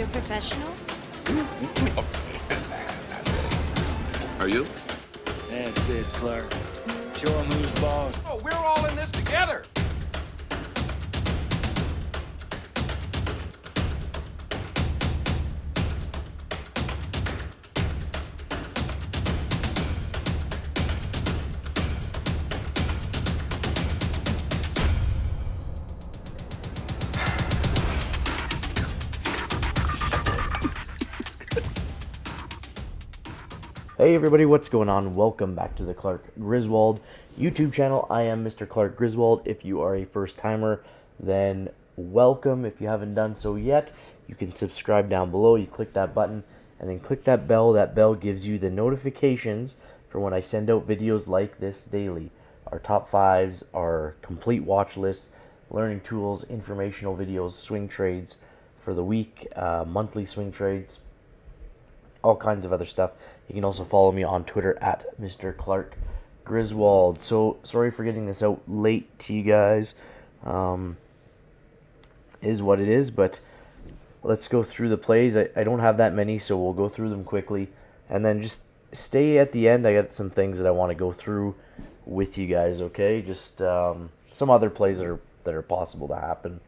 you a professional? Are you? That's it, Clark. Show him who's boss. Oh, we're all in this together. Hey everybody, what's going on? Welcome back to the Clark Griswold YouTube channel. I am Mr. Clark Griswold. If you are a first timer, then welcome. If you haven't done so yet, you can subscribe down below. You click that button and then click that bell. That bell gives you the notifications for when I send out videos like this daily. Our top fives, our complete watch lists, learning tools, informational videos, swing trades for the week, monthly swing trades, all kinds of other stuff. You can also follow me on Twitter at Mr. Clark Griswold. So sorry for getting this out late to you guys. Is what it is, but let's go through the plays. I don't have that many, so we'll go through them quickly. And then just stay at the end. I got some things that I want to go through with you guys, okay? Just some other plays that are possible to happen.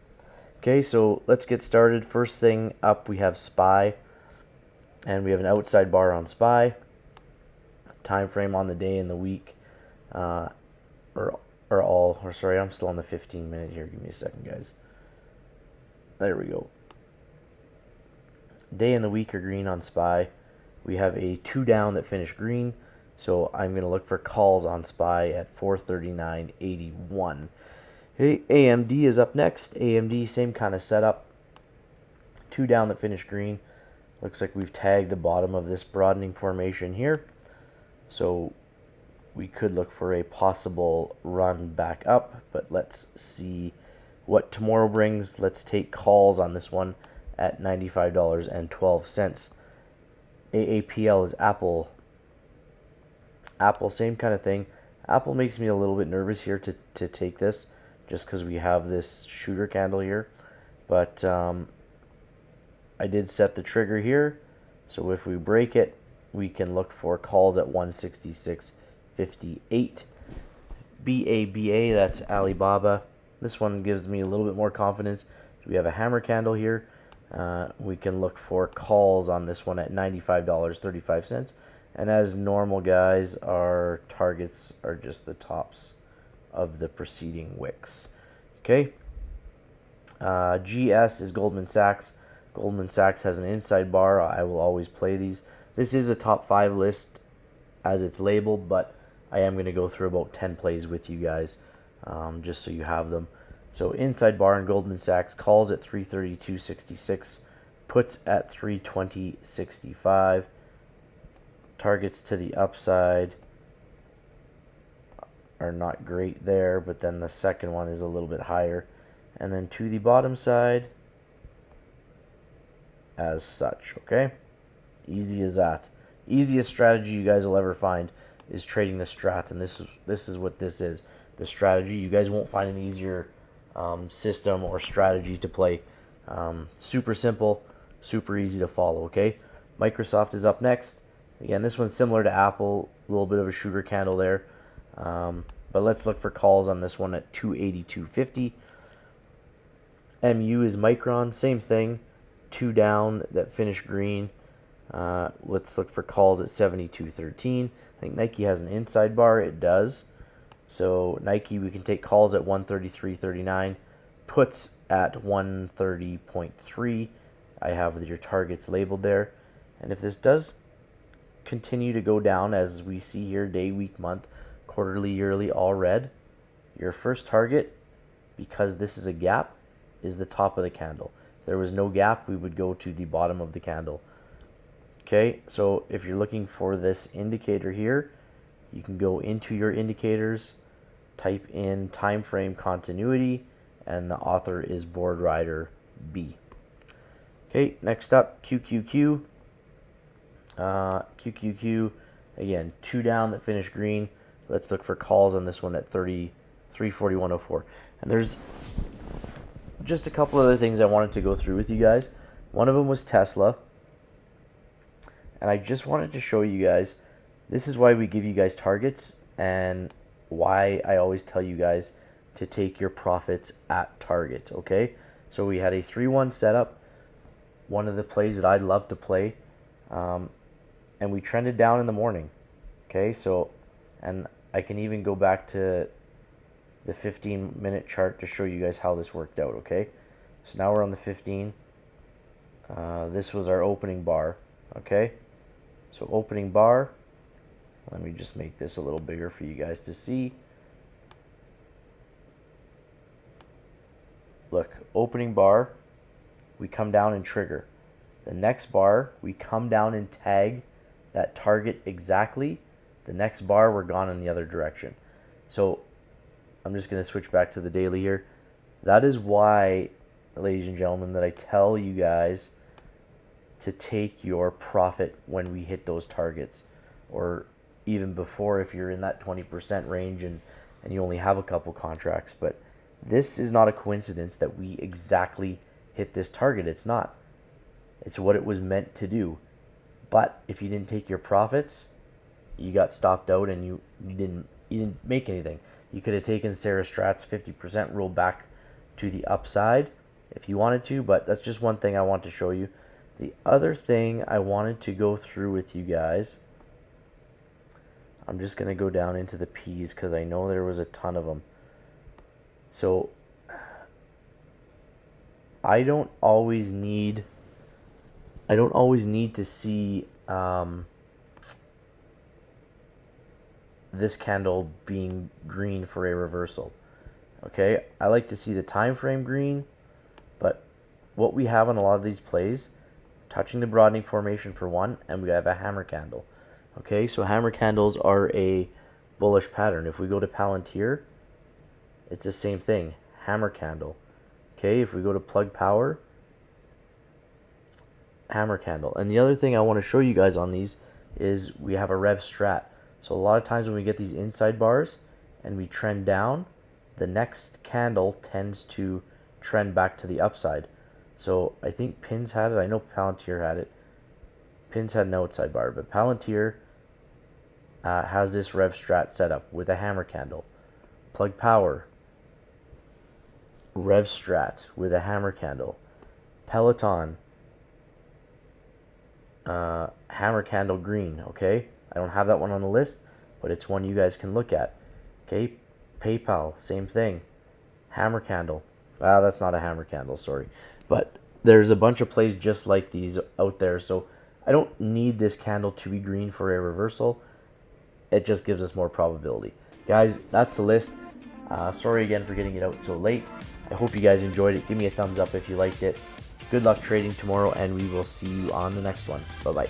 Okay, so let's get started. First thing up, we have SPY. And we have an outside bar on SPY, time frame on the day and the week, sorry, I'm still on the 15 minute here. Give me a second, guys. There we go. Day and the week are green on SPY. We have a 2 down that finished green, so I'm going to look for calls on SPY at 439.81. Okay, AMD is up next. AMD, same kind of setup. 2 down that finished green. Looks like we've tagged the bottom of this broadening formation here. So we could look for a possible run back up, but let's see what tomorrow brings. Let's take calls on this one at $95.12. AAPL is Apple. Apple, same kind of thing. Apple makes me a little bit nervous here to take this just because we have this shooter candle here. But I did set the trigger here, so if we break it, we can look for calls at 166.58. BABA, that's Alibaba. This one gives me a little bit more confidence. We have a hammer candle here. We can look for calls on this one at $95.35. And as normal, guys, our targets are just the tops of the preceding wicks. Okay. GS is Goldman Sachs. Goldman Sachs has an inside bar. I will always play these. This is a top 5 list as it's labeled, but I am going to go through about 10 plays with you guys just so you have them. So inside bar in Goldman Sachs, calls at 332.66, puts at 320.65, targets to the upside are not great there, but then the second one is a little bit higher. And then to the bottom side, as such, okay? Easy as that. Easiest strategy you guys will ever find is trading the Strat, and this is what this is. The strategy. You guys won't find an easier system or strategy to play. Super simple, super easy to follow, okay? Microsoft is up next. Again, this one's similar to Apple, a little bit of a shooter candle there. But let's look for calls on this one at 282.50. MU is Micron, same thing. 2 down that finished green. Let's look for calls at 72.13. I think Nike has an inside bar. It does. So Nike, we can take calls at 133.39. Puts at 130.3. I have your targets labeled there. And if this does continue to go down, as we see here, day, week, month, quarterly, yearly, all red, your first target, because this is a gap, is the top of the candle. If there was no gap, we would go to the bottom of the candle. Okay, so if you're looking for this indicator here, you can go into your indicators, type in time frame continuity, and the author is Board Rider B. Okay, next up, QQQ. QQQ, again, 2 down that finished green. Let's look for calls on this one at 341.04. And there's just a couple other things I wanted to go through with you guys. One of them was Tesla. And I just wanted to show you guys, this is why we give you guys targets and why I always tell you guys to take your profits at target, okay? So we had a 3-1 setup, one of the plays that I love to play, and we trended down in the morning, okay? So, and I can even go back to the 15-minute chart to show you guys how this worked out, okay? So now we're on the 15. This was our opening bar, okay? So opening bar, let me just make this a little bigger for you guys to see. Look, opening bar, we come down and trigger. The next bar, we come down and tag that target exactly. The next bar, we're gone in the other direction. So I'm just going to switch back to the daily here. That is why, ladies and gentlemen, that I tell you guys to take your profit when we hit those targets, or even before if you're in that 20% range and you only have a couple contracts. But this is not a coincidence that we exactly hit this target. It's not. It's what it was meant to do. But if you didn't take your profits, you got stopped out and you didn't make anything. You could have taken Sarah Strat's 50% rule back to the upside if you wanted to, but that's just one thing I want to show you. The other thing I wanted to go through with you guys, I'm just going to go down into the P's because I know there was a ton of them. So I don't always need to see this candle being green for a reversal. Okay, I like to see the time frame green, but what we have on a lot of these plays, touching the broadening formation for one, and we have a hammer candle. Okay, so hammer candles are a bullish pattern. If we go to Palantir, it's the same thing, hammer candle. Okay, if we go to plug power, hammer candle. And the other thing I want to show you guys on these is we have a rev strat. So a lot of times when we get these inside bars and we trend down, the next candle tends to trend back to the upside. So I think Pins had it. I know Palantir had it. Pins had an outside bar, but Palantir has this rev strat setup with a hammer candle. Plug power, rev strat with a hammer candle. Peloton, hammer candle green. Okay, I don't have that one on the list, but it's one you guys can look at. Okay, PayPal, same thing, hammer candle. That's not a hammer candle, sorry. But there's a bunch of plays just like these out there. So I don't need this candle to be green for a reversal. It just gives us more probability. Guys, that's the list. Sorry again for getting it out so late. I hope you guys enjoyed it. Give me a thumbs up if you liked it. Good luck trading tomorrow, and we will see you on the next one. Bye-bye.